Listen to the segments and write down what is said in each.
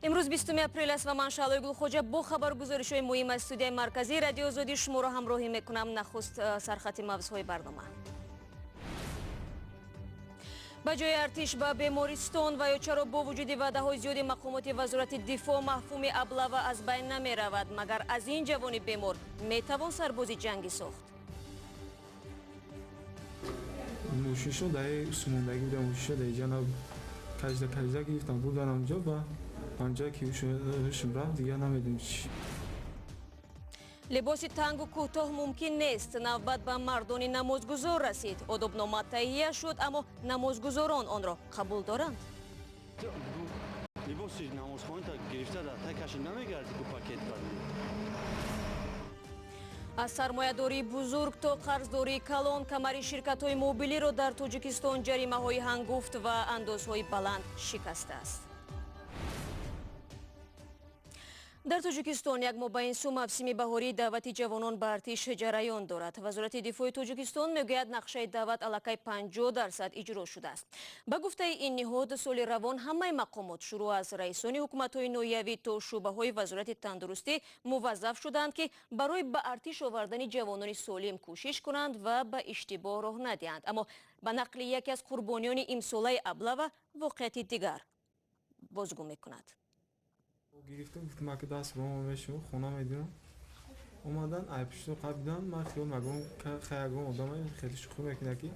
امروز 20 апрели است و من شعله گلخوجه با خبرگزاری‌های مهم از استودیوی مرکزی رادیو آزادی شما را همراهی میکنم. نخست سرخط موضوعهای برنامه. با جای ارتش به بیمارستان و یا چرا با وجود وعده‌های زیاد مقامات وزارت دفاع مفهوم облава از بین نمی‌رود، مگر از این جوان بیمار میتوان سربازی جنگی ساخت؟ موشیشو دای سموندگی بودم، موشیشو دای جناب کجدا گرفتم بودن آنجا و آنجا که هوشم رفت دیگه نمیدونم چی. لباس تنگ و کوتاه ممکن نیست. نوبت به مردان نمازگزار رسید. آدابنامه تهیه شد اما نمازگزاران آن را قبول دارند. لباس نمازخوانی تا گرفته در تکش نمیگردی که پاکت کنی. از سرمایه‌داری بزرگ تا قرضداری کلان، کمری شرکت‌های مبیلی را در تاجیکستان جریمه‌های هنگفت و اندازهای بلند شکسته است. در تاجیکستان یک ماه به این سو موسم بهاری دعوت جوانان به ارتش جریان دارد. وزارت دفاع تاجیکستان میگوید نقشه دعوت الکی 50% اجرا شده است. به گفته این نهاد سال روان همه مقامات شروع از رئیسان حکومت‌های نویوی تا شعبه‌های وزارت تندرستی موظف شدند که برای به ارتش آوردن جوانان سالم کوشش کنند و به اشتباه راه ندهند. اما به نقل یکی از قربانیان امساله облава واقعیت دیگر بازگو میکند. گرفتم گفتم که دست با ما میشم خونه میدونم اومدن ایپشتو قبیدن من خیال مگم که خیلی آدم خیلی شوخی میکنه که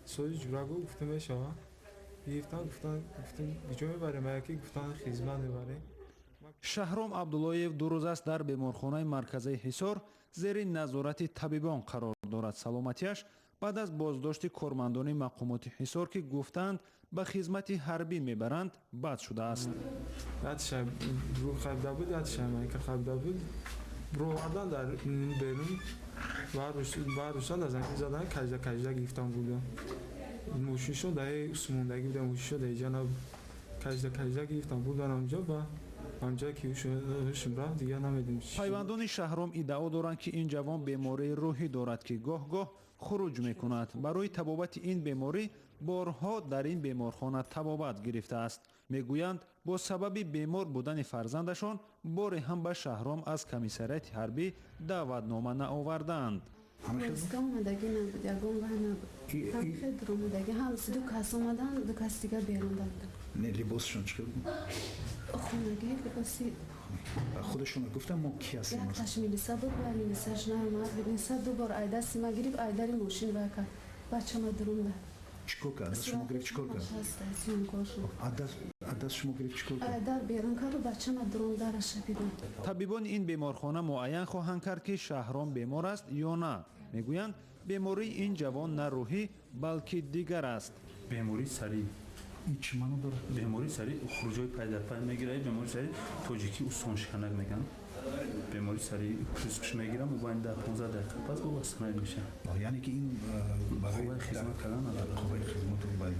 سوی جورا گفتم میشه گفتم کجا میبره میگه که گفتن خدمت میبره. شهرام عبداللهیف دو روز است در بیمارخانه مرکزی ҳисор زیر نظارت طبیبان قرار دارد. سلامتیش بعد از بازداشت کارمندان مقامات ҳисор که گفتند به خدمت حربی میبرند بد شده است. بعدش رو خبده بود، بعدش من که خبده بود برو آدم در بیرون برداشتن از اینکه زدن کجدا گرفتم بودم. موشیشو دای سموندگی بودم، موشیشو دای جناب کجدا گرفتم بودن آنجا و آنجا که هوشم رفت دیگه نمیدونم چی. پیوندان شهرام ادعا دارند که این جوان بیماری روحی دارد که گاه گاه خروج میکند. برای تبابت این بیماری بارها در این بیمارخانه تبابت گرفته است. میگویند با سبب بیمار بودن فرزندشان بار هم به شهرام از کمیساریات حربی دعوتنامه نآوردند. Войска омадагӣ набуд, ягон вай набуд. Ҳамихе дур омадагӣ, ҳам ду кас омадан, ду кас дигар берунда буданд. Не, либосшон чӣ буд? Хонагӣ либоси худашон гуфтанд мо ки ҳастем? Якташ милиса буд, вай милисаш наомад. Милиса ду бор айда сима гирифт, айдари мошин вай кард. Бачама дурунда. чикор кард? Дас шумо гирифт чикор кард? Сиёмкор шуд. Дас шумо гирифт чикор кард? Айдар берун карду, бачама дурунда раша бидам. طبیبان این بیمارخانه معین خواهند کرد که شهرام بیمار است یا نه. میگویند بیماری این جوان نه روحی بلکه دیگر است. بیماری سریع چی معنی داره؟ بیماری سریع خروجای پای در پای میگیره. بیماری سریع تاجیکی استخوان شکنک میگن. بیماری سریع ریسکش میگیرم و باید در 15 دقیقه پس وابسته میشه. یعنی که این برای خدمت کردن نداره. قوه خدمت رو باید.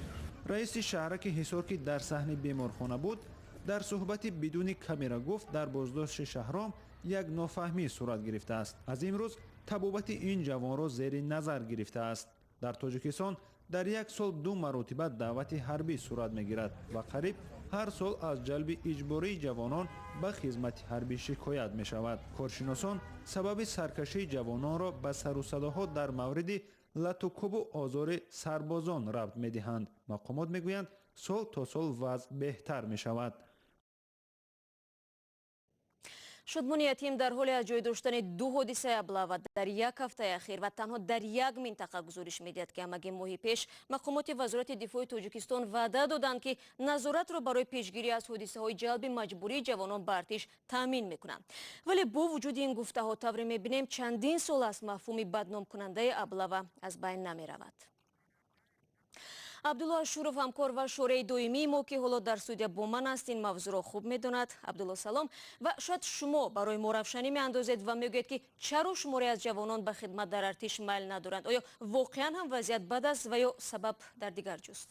رئیس شهرک ҳисор که در صحن بیمارخانه بود در صحبت بدون کامera گفت در بازداشت شهرام یک نافهمی صورت گرفته است. از امروز تبابت این جوان را زیر نظر گرفته است. در تاجیکستان در یک سال 2 مرتبه دعوت حربی صورت میگیرد و قریب هر سال از جلب اجباری جوانان به خدمت حربی شکایت می شود. کارشناسان سبب سرکشی جوانان را به سر و صداها در مورد لطوکوب و آزار سربازان ربط می دهند. مقامات می گویند سال تا سال وضع بهتر می شود. شادمانی یتیم در حال از جای داشتن 2 حادثه облава در یک هفته اخیر و تنها در یک منطقه گزارش می‌دهد که همگی ماهی پیش مقامات وزارت دفاع تاجیکستان وعده دادند که نظارت را برای پیشگیری از حادثه‌های جلب مجبوری جوانان به ارتش تامین می‌کنند. ولی با وجود این گفته‌ها طوری می‌بینیم چندین سال است مفهوم بدنام کننده облава از بین نمی‌رود. عبدالله شورов ҳамкор ва шораи доимии мо ки ҳоло дар студия бо ман аст ин мавзӯъро хуб медонад. Абдулло салом ва шояд шумо барои мо равшанӣ меандозед ва мегӯед ки чаро шуморе аз ҷавонон ба хидмат дар артиш майл надоранд. оё воқеан ҳам вазъият бад аст ва ё сабаб дар дигар ҷост?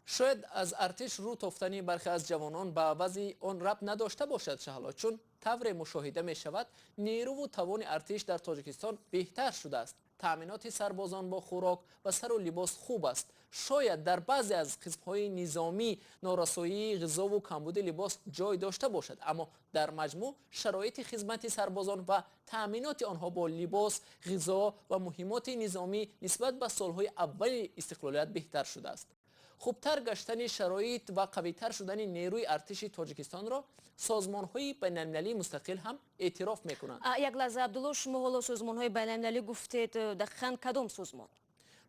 шояд аз артиш рӯ тофтани бархе аз ҷавонон ба авази он рабт надошта бошад шаҳло, чун тавре мушоҳида мешавад нерӯву тавони артиш дар тоҷикистон беҳтар шудааст. تأمینات سربازان با خوراک و سر و لباس خوب است. شاید در بعضی از قسمت‌های نظامی نارسایی غذا و کمبود لباس جای داشته باشد، اما در مجموع شرایط خدمت سربازان و تأمینات آنها با لباس، غذا و مهمات نظامی نسبت به سالهای اول استقلالیت بهتر شده است. خوبتر گشتن شرایط و قویتر شدن نیروی ارتش تاجیکستان را سازمان‌های بین‌المللی مستقل هم اعتراف می‌کنند. یک لحظه عبدالله، شما حالا سازمان‌های بین‌المللی گفتید، دقیقاً کدام سازمان؟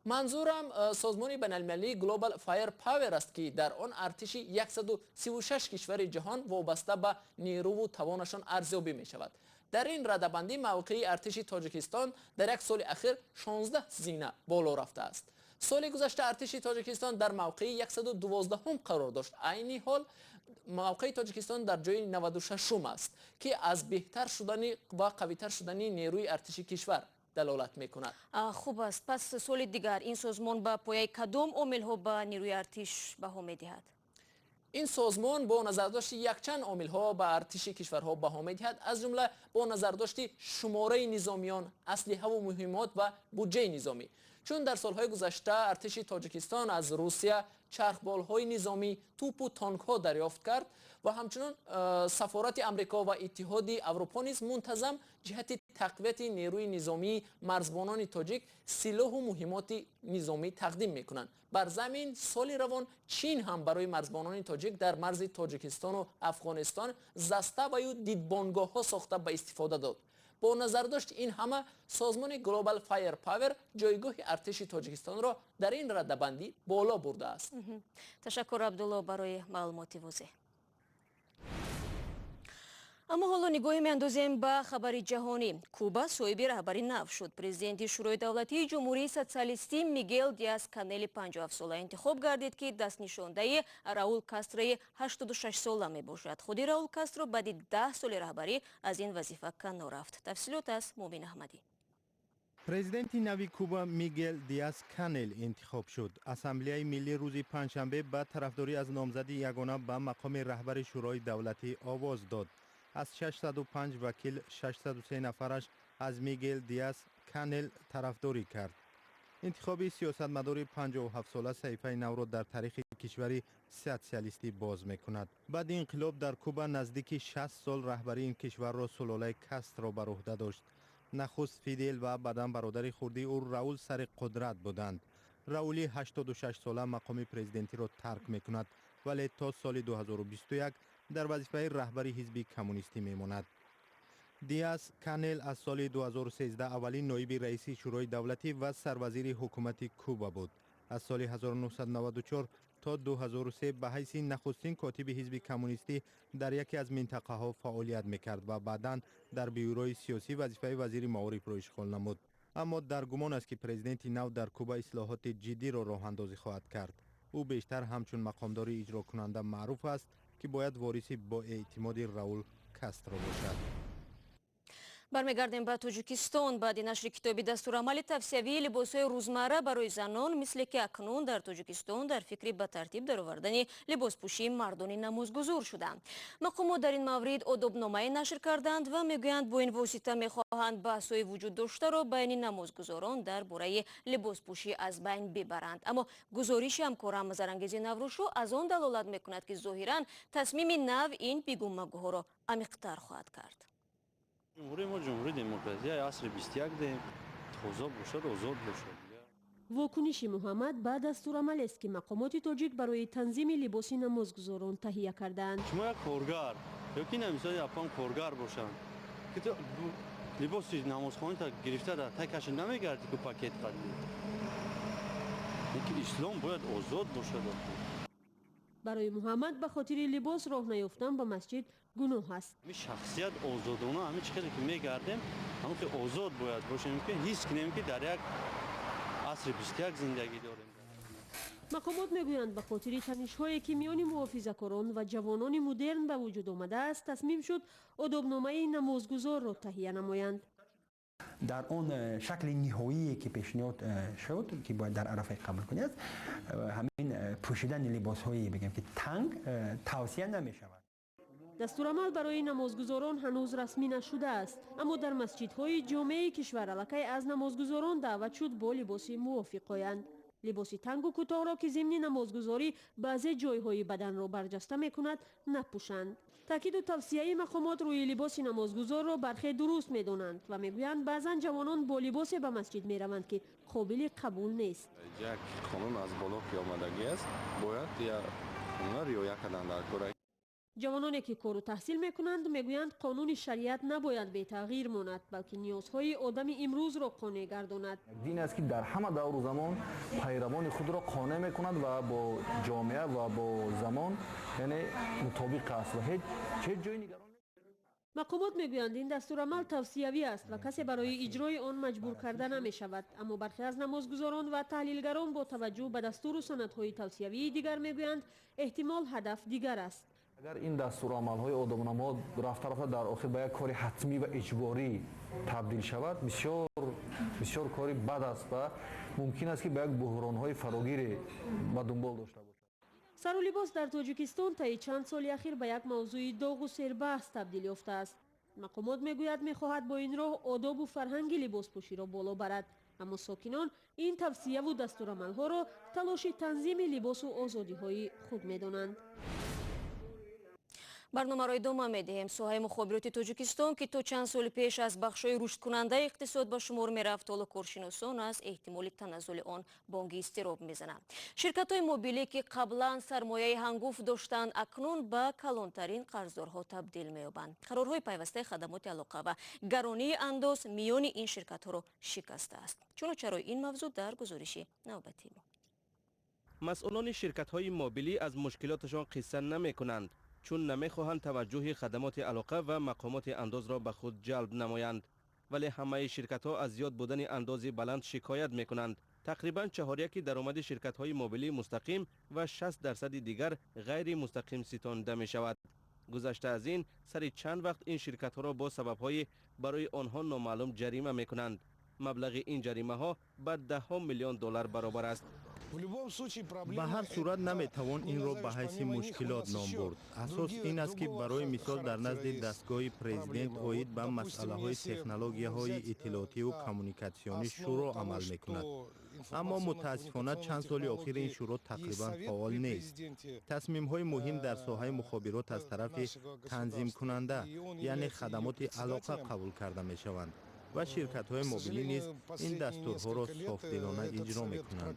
منظورم سازمان بین‌المللی گلوبال فایر پاور است که در آن ارتش 136 کشور جهان وابسته به نیرو و توانشان ارزیابی می‌شود. در این رده‌بندی موقع ارتش تاجیکستان در یک سال اخیر 16 زینه بالا رفته است. سال گذشته ارتش تاجیکستان در موقع 112 قرار داشت. عین حال موقع تاجیکستان در جای 96 است که از بهتر شدن و قویتر شدن نیروی ارتشی کشور دلالت می‌کند. خوب است. پس سال دیگر این سازمان با پایه کدام عامل‌ها به نیروی ارتش بها می‌دهد؟ این سازمان با نظرداشت یکچند عامل‌ها به ارتش کشورها بها می‌دهد، از جمله با نظرداشت شماره نظامیان، اسلحه و مهمات و بودجه نظامی. چون در سالهای گذشته ارتش تاجیکستان از روسیه چرخبال‌های نظامی، توپ و تانک‌ها دریافت کرد و همچنین سفارت امریکا و اتحاد اروپا نیز منتظم جهت تقویت نیروی نظامی مرزبانان تاجیک سلاح و مهمات نظامی تقدیم می‌کنند. بر زمین سال روان چین هم برای مرزبانان تاجیک در مرز تاجیکستان و افغانستان زسته و یا دیدبانگاه‌ها ساخته به استفاده داد. با نظر داشت این همه سازمان گلوبال فایر پاور جایگاه ارتش تاجیکستان را در این رده‌بندی بالا برده است. تشکر عبدالله برای معلومات واضح. اما حالا نگاهی می‌اندازیم به خبر جهانی. کوبا صاحب رهبری نو شد. پرزیدنت شورای دولتی جمهوری سوسیالیستی میگل دیاز کانل 57 ساله انتخاب گردید که دست نشانده راول کاستروی 86 ساله میباشد. خود راول کاسترو بعد 10 سال رهبری از این وظیفه کنار رفت. تفصیلات از مومن احمدی. پرزیدنت نوی کوبا میگل دیاز کانل انتخاب شد. اسامبله ملی روز پنجشنبه با طرفداری از نامزدی یگانه به مقام رهبر شورای دولتی آواز داد. از 605 وکیل 603 نفرش از میگل دیاز کانل طرفداری کرد. انتخاب سیاستمدار 57 ساله صحیفه نو را در تاریخ کشوری سوسیالیستی باز میکند. بعد انقلاب در کوبا نزدیک 60 سال رهبری این کشور را سلاله کاسترو بر عهده داشت. نخست فیدل و بعداً برادر خردی او راول سر قدرت بودند. راولی 86 ساله مقام پرزیدنتی را ترک میکند ولی تا سال 2021 در وظیفه رهبری حزب کمونیستی میماند. دیاز کانل از سال 2013 اولین نایب رئیس شورای دولتی و سروزیر حکومت کوبا بود. از سال 1994 تا 2003 به حیث نخستین کاتب حزب کمونیستی در یکی از منطقه ها فعالیت میکرد و بعداً در بیوروی سیاسی وظیفه وزیر معارف را اشغال نمود. اما در گمان است که پرزیدنت نو در کوبا اصلاحات جدی را راه اندازی خواهد کرد. او بیشتر همچون مقامدار اجرا کننده معروف است که باید وارث با اعتماد راول کاسترو باشد. برمیگردیم به تاجیکستان. بعد نشر کتابی دستورالعمل توصیوی لباس‌های روزمره برای زنان مثل که اکنون در تاجیکستان در فکر به ترتیب درآوردن لباسپوشی مردان نمازگزار شدند. مقامات در این مورد آدابنامه نشر کردند و میگویند با این واسطه میخواهند بحث‌های وجود داشته را بین نمازگزاران درباره لباسپوشی از بین ببرند. اما گزارش همکارم مزرانگیز نوروشو از آن دلالت میکند که ظاهراً تصمیم نو این بیگمگوها را عمیق‌تر خواهد کرد. جمهوری ما جمهوری دموکراسی عصر 21 ده تازه باشد آزاد باشد. واکنش محمد بعد از دستورالعمل است که مقامات تاجیک برای تنظیم لباس نمازگزاران تهیه کردند. شما یک کارگر یا کی نمیشه اپام کارگر باشن که تو لباس نمازخوانی تا گرفته در تکش نمیگردی که پاکت قدی. اینکه اسلام باید آزاد باشد. برای محمد به خاطر لباس راه نیافتن به مسجد گناه است. می شخصیت آزادانه همه چیزی که میگردیم همون که آزاد باید باشیم که هیچ کنیم که در یک عصر 21 زندگی داریم. مقامات میگویند به خاطر تنش‌هایی که میان محافظه‌کاران و جوانان مدرن به وجود آمده است تصمیم شد آدابنامه نمازگزار را تهیه نمایند. در اون شکل نهایی که پیشنهاد شد که باید در عرفه قبول کنید همین پوشیدن لباس‌هایی بگم که تنگ توصیه نمی شود. дастурамал барои намозгузорон ҳанӯз расмӣ нашуда аст, аммо дар масҷидҳои ҷомеи кишвар аллакай аз намозгузорон даъват шуд бо либоси мувофиқ оянд. либоси тангу кӯтоҳро ки зимни намозгузорӣ баъзе ҷойҳои баданро барҷаста мекунад, напӯшанд. таъкиду тавсияи мақомот рӯи либоси намозгузорро бархе дуруст медонанд ва мегӯянд баъзан ҷавонон бо либосе ба масҷид мераванд ки қобили қабул нест. як қонун аз боло ки омадагӣ аст, бояд онро риоя кардан дар кора. ҷавононе ки кору таҳсил мекунанд мегӯянд қонуни шариат набояд бетағйир монад, балки ниёзҳои одами имрӯзро қонеъ гардонад. дин аст ки дар ҳама давру замон пайравони худро қонеъ мекунад ва бо ҷомеа ва бо замон яъне мутобиқ аст ва ҳеҷ ҷои нигарон. мақомот мегӯянд ин дастурамал тавсиявӣ аст ва касе барои иҷрои он маҷбур карда намешавад, аммо бархе аз намозгузорон ва таҳлилгарон бо таваҷҷӯҳ ба дастуру санадҳои тавсиявии дигар мегӯянд эҳтимол ҳадаф дигар аст. агар ин дастурамалҳои одомнамо рафта дар охир ба як кори ҳатмӣ ва иҷборӣ табдил шавад, бисёр кори бад аст ва мумкин аст ки ба як буҳронҳои фарогире ба дунбол дошта бошад. сару либос дар тоҷикистон таи чанд соли ахир ба як мавзӯи доғу сербаҳс табдил ёфтааст. мақомот мегӯяд мехоҳад бо ин роҳ одобу фарҳанги либоспӯширо боло барад, аммо сокинон ин тавсияву дастурамалҳоро талоши танзими либосу озодиҳои худ медонанд. барномаро идома медиҳем. соҳаи мухобироти тоҷикистон ки то чанд соли пеш аз бахшҳои рушдкунандаи иқтисод ба шумор мерафт, ҳоло коршиносон аз эҳтимоли таназзули он бонги изтироб мезананд. ширкатҳои мобилӣ ки қаблан сармояи ҳангуфт доштанд, акнун ба калонтарин қарздорҳо табдил меёбанд. қарорҳои пайвастаи хадамоти алоқа ва гаронии андоз миёни ин ширкатҳоро шикастааст. чуночарои ин мавзӯъ дар гузориши навбатӣ мо. масъулони ширкатҳои мобилӣ аз мушкилоташон қисса намекунанд, чун намехоҳанд таваҷҷӯҳи хадамоти алоқа ва мақомоти андозро ба худ ҷалб намоянд. вале ҳамаи ширкатҳо аз зиёд будани андози баланд шикоят мекунанд. тақрибан чаҳоряки даромади ширкатҳои мобилӣ мустақим ва 60% дигар ғайри мустақим ситонида мешавад. гузашта аз ин, сари чанд вақт ин ширкатҳоро бо сабабҳои барои онҳо номаълум ҷарима мекунанд. маблағи ин ҷаримаҳо ба $10 миллион баробар аст. ба ҳар сурат наметавон инро ба ҳайси мушкилот ном бурд. асос ин аст ки барои мисол дар назди дастгоҳи президент оид ба масъалаҳои технологияҳои иттилоотиву коммуникатсионӣ шӯро амал мекунад. аммо мутаассифона чанд соли охир ин шӯро тақрибан фаъол нест. тасмимҳои муҳим дар соҳаи мухобирот аз тарафи танзимкунанда, яъне хадамоти алоқа қабул карда мешаванд ва ширкатҳои мобилӣ низ ин дастурҳоро софдилона иҷро мекунанд.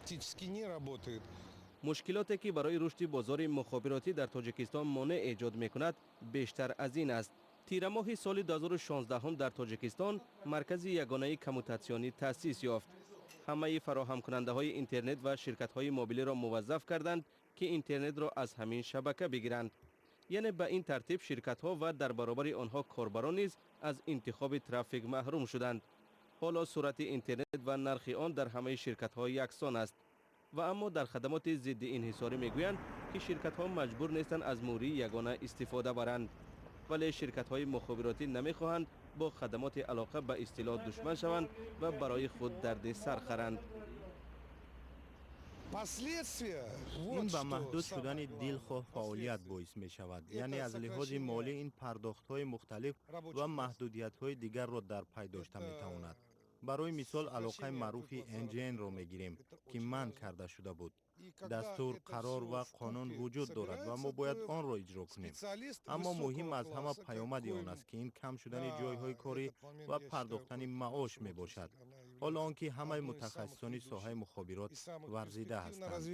мушкилоте ки барои рушди бозори мухобиротӣ дар тоҷикистон монеъ эҷод мекунад бештар аз ин аст. тирамоҳи соли 2016 дар тоҷикистон маркази ягонаи коммутатсионӣ таъсис ёфт. ҳамаи фароҳамкунандаҳои интернет ва ширкатҳои мобилиро муваззаф карданд ки интернетро аз ҳамин шабака бигиранд. яъне ба ин тартиб ширкатҳо ва дар баробари онҳо корбарон низ аз интихоби трафик маҳрум шуданд. ҳоло сурати интернет ва нархи он дар ҳамаи ширкатҳо яксон аст. ва аммо дар хадамоти зидди инҳисорӣ мегӯянд ки ширкатҳо маҷбур нестанд аз мӯрии ягона истифода баранд. вале ширкатҳои мухобиротӣ намехоҳанд бо хадамоти алоқа ба истилоҳ душман шаванд ва барои худ дарди сар харанд. ин ба маҳдуд шудани дилхоҳ фаъолият боис мешавад, яъне аз лиҳози молӣ ин пардохтҳои мухталиф ва маҳдудиятҳои дигарро дар пай дошта метавонад. барои мисол алоқаи маъруфи NGN-ро мегирем ки манъ карда шуда буд. дастур, қарор ва қонун вуҷуд дорад ва мо бояд онро иҷро кунем. аммо муҳим аз ҳама паёмади он аст ки ин кам шудани ҷойҳои корӣ ва пардохтани маош мебошад. ҳоло он ки ҳамаи мутахассисони соҳаи мухобирот варзида ҳастанд.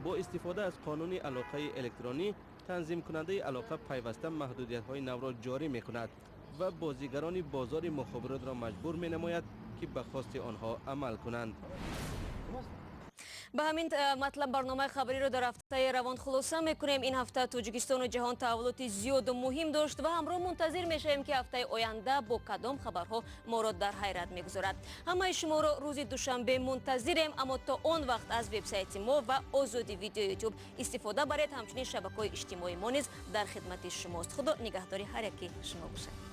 бо истифода аз қонуни алоқаи электронӣ, танзимкунандаи алоқа пайваста маҳдудиятҳои навро ҷорӣ мекунад ва бозигарони бозори мухобиротро маҷбур менамояд ки ба хости онҳо амал кунанд. ба ҳамин матлаб барномаи хабариро дар ҳафтаи равон хулоса мекунем. ин ҳафта тоҷикистону ҷаҳон таҳаввулоти зиёду муҳим дошт ва ҳамроҳ мунтазир мешавем ки ҳафтаи оянда бо кадом хабарҳо моро дар ҳайрат мегузорад. ҳамаи шуморо рӯзи душанбе мунтазирем, аммо то он вақт аз вебсайти мо ва озоди видео ютуб истифода баред. ҳамчунин шабакаҳои иҷтимоии мо низ дар хидмати шумост. худо нигаҳдори ҳар яки шумо бошад.